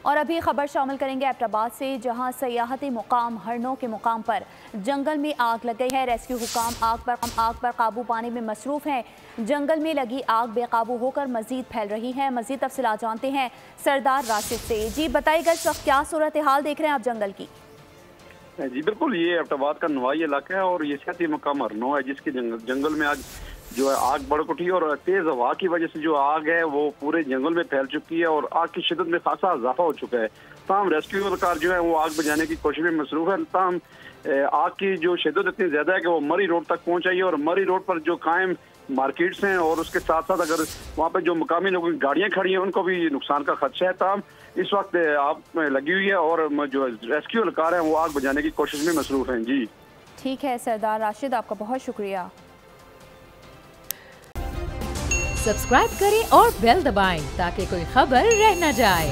और अभी खबर शामिल करेंगे एबटाबाद से, जहां सयाहती मुकाम हरनों के मुकाम पर जंगल में आग लग गई है। रेस्क्यू हुकाम आग पर काबू पाने में मसरूफ हैं। जंगल में लगी आग बेकाबू होकर मजीद फैल रही है। मजीद तफसीलात जानते हैं सरदार राशिद से। जी बताइएगा, इस वक्त क्या सूरत हाल देख रहे हैं आप जंगल की? जी बिल्कुल, ये एबटाबाद का नवाई इलाका है और ये सियाती मकाम हरनों है, जिसके जंगल में आज जो है आग बढ़ उठी और तेज हवा की वजह से जो आग है वो पूरे जंगल में फैल चुकी है और आग की शिद्दत में खासा इजाफा हो चुका है। तमाम रेस्क्यू कार जो है वो आग बुझाने की कोशिश में मसरूफ है। तमाम आग की जो शिद्दत इतनी ज्यादा है कि वो मरी रोड तक पहुंच आई है और मरी रोड पर जो कायम मार्केट्स हैं और उसके साथ साथ अगर वहाँ पे जो मुकामी लोगों की गाड़ियाँ खड़ी हैं उनको भी नुकसान का खदशा है। तमाम इस वक्त आग लगी हुई है और जो रेस्क्यू कार है वो आग बुझाने की कोशिश में मसरूफ हैं। जी ठीक है सरदार राशिद, आपका बहुत शुक्रिया। सब्सक्राइब करें और बेल दबाएं ताकि कोई खबर रह न जाए।